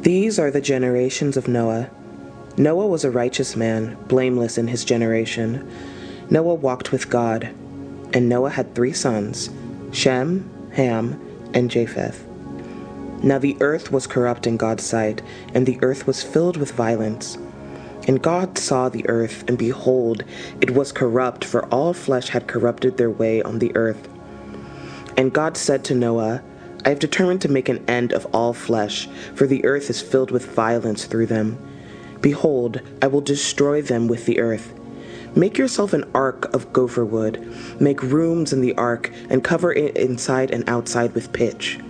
These are the generations of Noah. Noah was a righteous man, blameless in his generation. Noah walked with God, and Noah had 3 sons, Shem, Ham, and Japheth. Now the earth was corrupt in God's sight, and the earth was filled with violence. And God saw the earth, and behold, it was corrupt, for all flesh had corrupted their way on the earth. And God said to Noah, I have determined to make an end of all flesh, for the earth is filled with violence through them. Behold, I will destroy them with the earth. Make yourself an ark of gopher wood. Make rooms in the ark, and cover it inside and outside with pitch.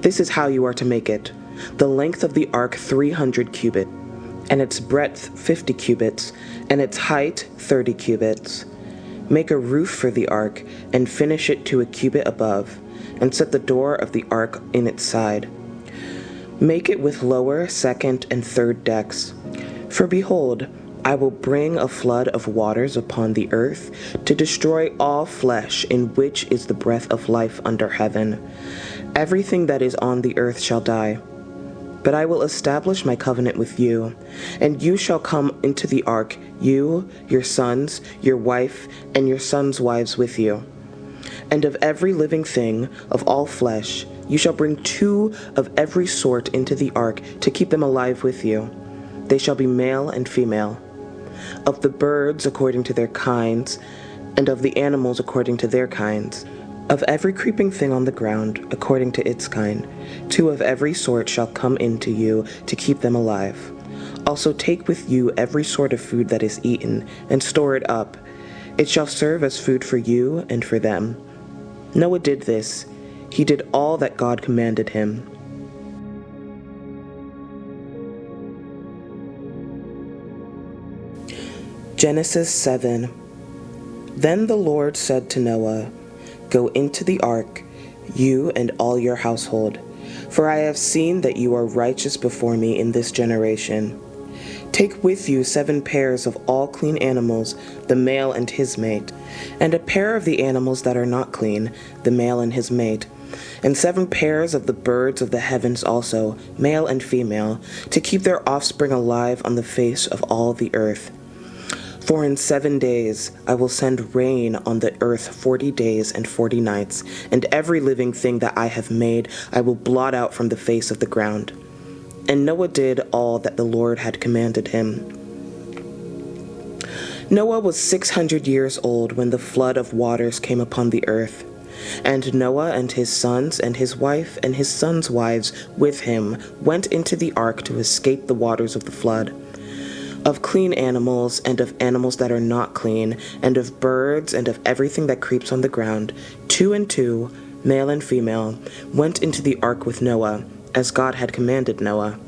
This is how you are to make it. The length of the ark 300 cubits, and its breadth 50 cubits, and its height 30 cubits. Make a roof for the ark, and finish it to a cubit above, and set the door of the ark in its side. Make it with lower, second, and third decks. For behold, I will bring a flood of waters upon the earth to destroy all flesh in which is the breath of life under heaven. Everything that is on the earth shall die. But I will establish my covenant with you, and you shall come into the ark, you, your sons, your wife, and your sons' wives with you. And of every living thing, of all flesh, you shall bring 2 of every sort into the ark to keep them alive with you. They shall be male and female. Of the birds according to their kinds, and of the animals according to their kinds. Of every creeping thing on the ground, according to its kind, 2 of every sort shall come into you to keep them alive. Also take with you every sort of food that is eaten, and store it up. It shall serve as food for you and for them. Noah did this. He did all that God commanded him. Genesis 7. Then the Lord said to Noah, Go into the ark, you and all your household, for I have seen that you are righteous before me in this generation. Take with you 7 pairs of all clean animals, the male and his mate, and a pair of the animals that are not clean, the male and his mate, and 7 pairs of the birds of the heavens also, male and female, to keep their offspring alive on the face of all the earth. For in 7 days I will send rain on the earth 40 days and 40 nights, and every living thing that I have made I will blot out from the face of the ground. And Noah did all that the Lord had commanded him. Noah was 600 years old when the flood of waters came upon the earth. And Noah and his sons and his wife and his sons' wives with him went into the ark to escape the waters of the flood. Of clean animals, and of animals that are not clean, and of birds, and of everything that creeps on the ground, 2 and 2, male and female, went into the ark with Noah, as God had commanded Noah.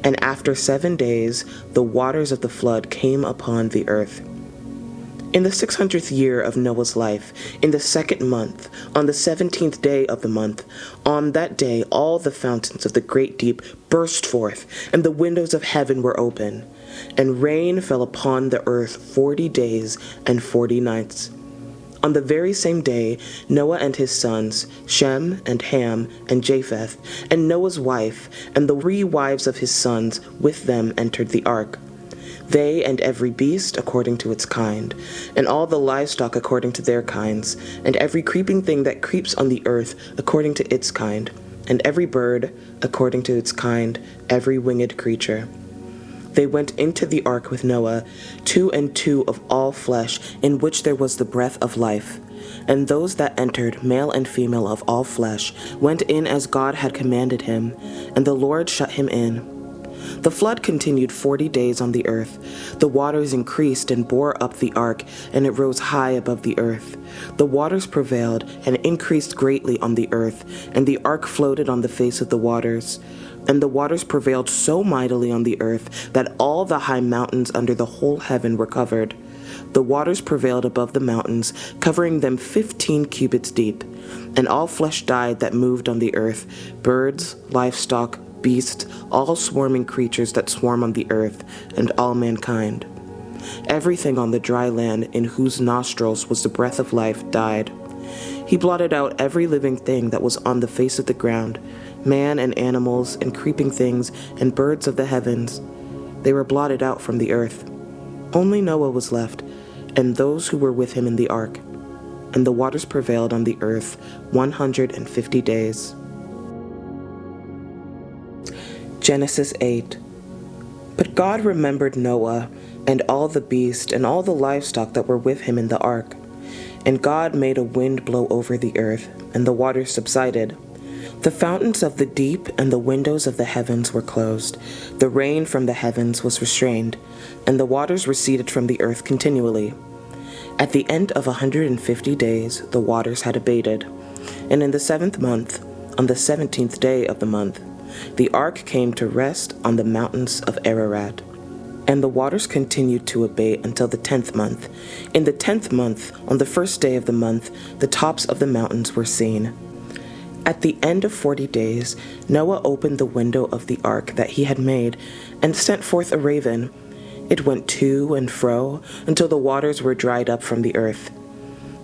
And after 7 days, the waters of the flood came upon the earth. In the 600th year of Noah's life, in the 2nd month, on the 17th day of the month, on that day all the fountains of the great deep burst forth, and the windows of heaven were open, and rain fell upon the earth 40 days and 40 nights. On the very same day, Noah and his sons, Shem and Ham and Japheth, and Noah's wife, and the 3 wives of his sons with them entered the ark. They and every beast according to its kind, and all the livestock according to their kinds, and every creeping thing that creeps on the earth according to its kind, and every bird according to its kind, every winged creature. They went into the ark with Noah, 2 and 2 of all flesh, in which there was the breath of life. And those that entered, male and female of all flesh, went in as God had commanded him, and the Lord shut him in. The flood continued 40 days on the earth. The waters increased and bore up the ark, and it rose high above the earth. The waters prevailed and increased greatly on the earth, and the ark floated on the face of the waters. And the waters prevailed so mightily on the earth that all the high mountains under the whole heaven were covered. The waters prevailed above the mountains, covering them 15 cubits deep. And all flesh died that moved on the earth, birds, livestock, beasts, all swarming creatures that swarm on the earth, and all mankind. Everything on the dry land in whose nostrils was the breath of life died. He blotted out every living thing that was on the face of the ground, man and animals and creeping things and birds of the heavens. They were blotted out from the earth. Only Noah was left, and those who were with him in the ark. And the waters prevailed on the earth 150 days. Genesis 8. But God remembered Noah, and all the beasts, and all the livestock that were with him in the ark. And God made a wind blow over the earth, and the waters subsided. The fountains of the deep and the windows of the heavens were closed. The rain from the heavens was restrained, and the waters receded from the earth continually. At the end of 150 days, the waters had abated. And in the 7th month, on the 17th day of the month, the ark came to rest on the mountains of Ararat. And the waters continued to abate until the 10th month. In the 10th month, on the 1st day of the month, the tops of the mountains were seen. At the end of 40 days, Noah opened the window of the ark that he had made, and sent forth a raven. It went to and fro until the waters were dried up from the earth.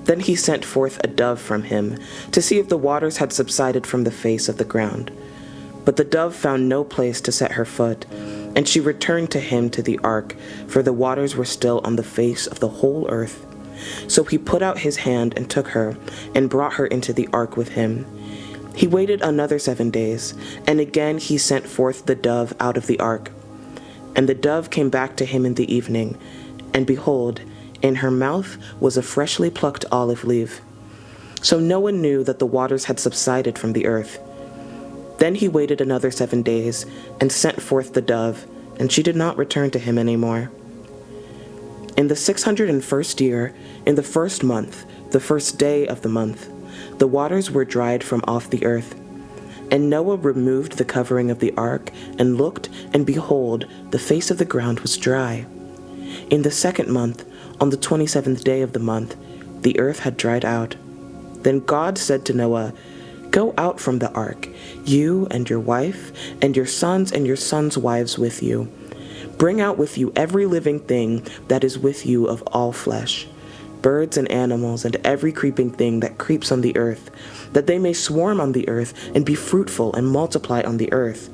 Then he sent forth a dove from him, to see if the waters had subsided from the face of the ground. But the dove found no place to set her foot, and she returned to him to the ark, for the waters were still on the face of the whole earth. So he put out his hand and took her, and brought her into the ark with him. He waited another 7 days, and again he sent forth the dove out of the ark. And the dove came back to him in the evening, and behold, in her mouth was a freshly plucked olive leaf. So Noah knew that the waters had subsided from the earth. Then he waited another 7 days, and sent forth the dove, and she did not return to him any more. In the 601st year, in the 1st month, the 1st day of the month, the waters were dried from off the earth. And Noah removed the covering of the ark, and looked, and behold, the face of the ground was dry. In the 2nd month, on the 27th day of the month, the earth had dried out. Then God said to Noah, "Go out from the ark, you and your wife, and your sons' wives with you. Bring out with you every living thing that is with you of all flesh, birds and animals, and every creeping thing that creeps on the earth, that they may swarm on the earth, and be fruitful, and multiply on the earth."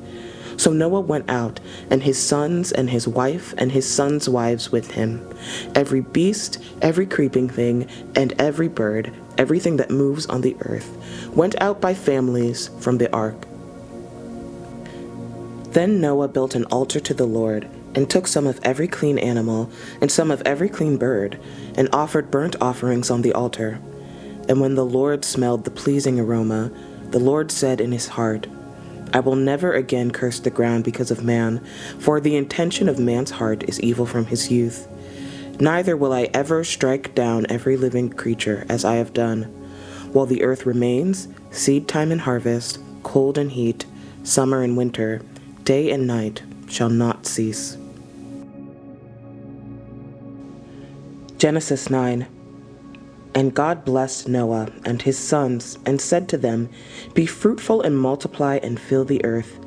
So Noah went out, and his sons, and his wife, and his sons' wives with him. Every beast, every creeping thing, and every bird, everything that moves on the earth, went out by families from the ark. Then Noah built an altar to the Lord, and took some of every clean animal, and some of every clean bird, and offered burnt offerings on the altar. And when the Lord smelled the pleasing aroma, the Lord said in his heart, "I will never again curse the ground because of man, for the intention of man's heart is evil from his youth. Neither will I ever strike down every living creature as I have done. While the earth remains, seed time and harvest, cold and heat, summer and winter, day and night shall not cease." Genesis 9. And God blessed Noah and his sons, and said to them, "Be fruitful and multiply and fill the earth.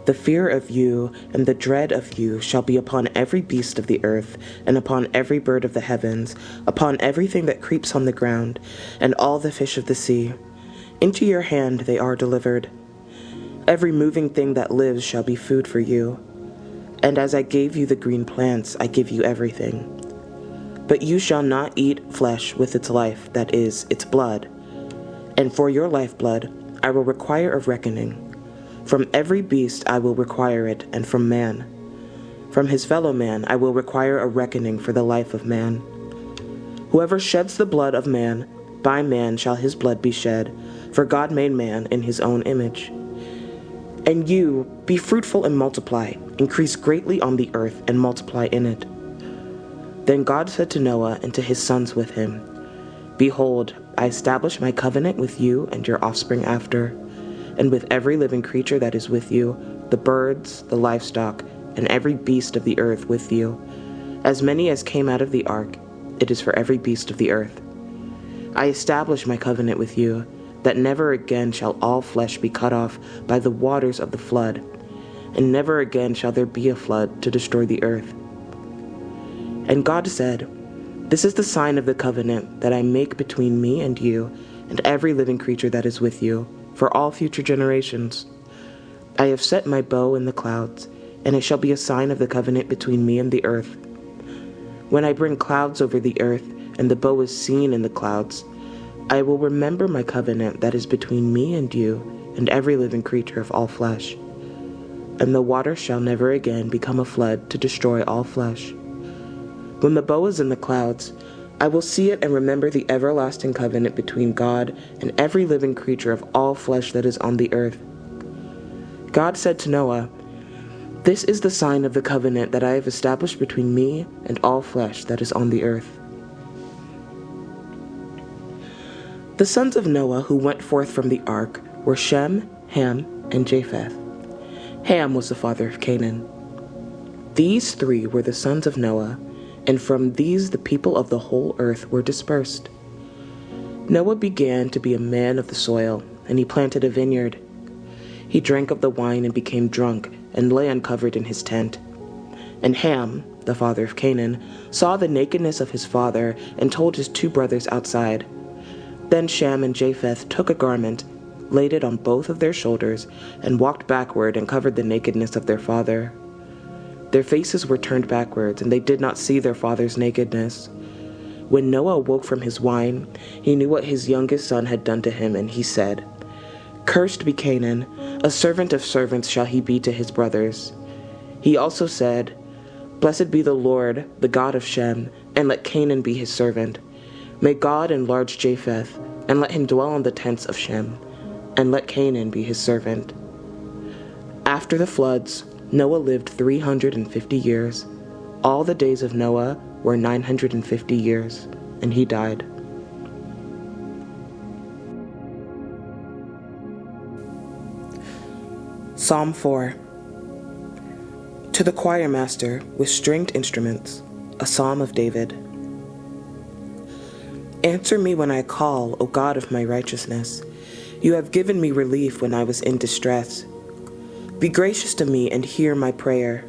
The fear of you and the dread of you shall be upon every beast of the earth, and upon every bird of the heavens, upon everything that creeps on the ground, and all the fish of the sea. Into your hand they are delivered. Every moving thing that lives shall be food for you. And as I gave you the green plants, I give you everything. But you shall not eat flesh with its life, that is, its blood. And for your lifeblood I will require a reckoning. From every beast I will require it, and from man. From his fellow man I will require a reckoning for the life of man. Whoever sheds the blood of man, by man shall his blood be shed, for God made man in his own image. And you, be fruitful and multiply, increase greatly on the earth, and multiply in it." Then God said to Noah and to his sons with him, "Behold, I establish my covenant with you and your offspring after, and with every living creature that is with you, the birds, the livestock, and every beast of the earth with you. As many as came out of the ark, it is for every beast of the earth. I establish my covenant with you, that never again shall all flesh be cut off by the waters of the flood, and never again shall there be a flood to destroy the earth." And God said, "This is the sign of the covenant that I make between me and you and every living creature that is with you, for all future generations. I have set my bow in the clouds, and it shall be a sign of the covenant between me and the earth. When I bring clouds over the earth, and the bow is seen in the clouds, I will remember my covenant that is between me and you, and every living creature of all flesh. And the water shall never again become a flood to destroy all flesh. When the bow is in the clouds, I will see it and remember the everlasting covenant between God and every living creature of all flesh that is on the earth. God said to Noah, "This is the sign of the covenant that I have established between me and all flesh that is on the earth." The sons of Noah who went forth from the ark were Shem, Ham, and Japheth. Ham was the father of Canaan. These three were the sons of Noah, and from these the people of the whole earth were dispersed. Noah began to be a man of the soil, and he planted a vineyard. He drank of the wine and became drunk, and lay uncovered in his tent. And Ham, the father of Canaan, saw the nakedness of his father, and told his two brothers outside. Then Shem and Japheth took a garment, laid it on both of their shoulders, and walked backward and covered the nakedness of their father. Their faces were turned backwards, and they did not see their father's nakedness. When Noah awoke from his wine, he knew what his youngest son had done to him, and he said, "Cursed be Canaan, a servant of servants shall he be to his brothers." He also said, "Blessed be the Lord, the God of Shem, and let Canaan be his servant. May God enlarge Japheth, and let him dwell in the tents of Shem, and let Canaan be his servant." After the floods, Noah lived 350 years. All the days of Noah were 950 years, and he died. Psalm 4. To the choir master with stringed instruments, a psalm of David. Answer me when I call, O God of my righteousness. You have given me relief when I was in distress. Be gracious to me and hear my prayer.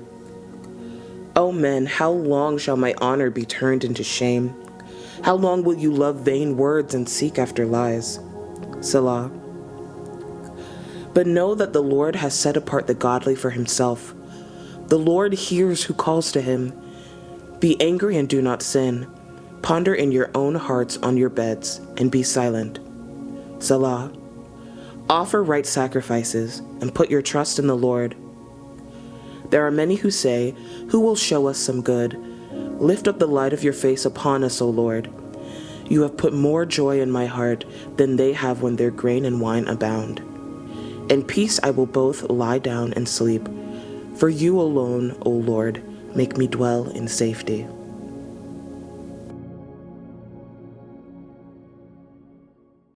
O men, how long shall my honor be turned into shame? How long will you love vain words and seek after lies? Selah. But know that the Lord has set apart the godly for himself. The Lord hears who calls to him. Be angry and do not sin. Ponder in your own hearts on your beds, and be silent. Selah. Offer right sacrifices, and put your trust in the Lord. There are many who say, "Who will show us some good?" Lift up the light of your face upon us, O Lord. You have put more joy in my heart than they have when their grain and wine abound. In peace I will both lie down and sleep. For you alone, O Lord, make me dwell in safety.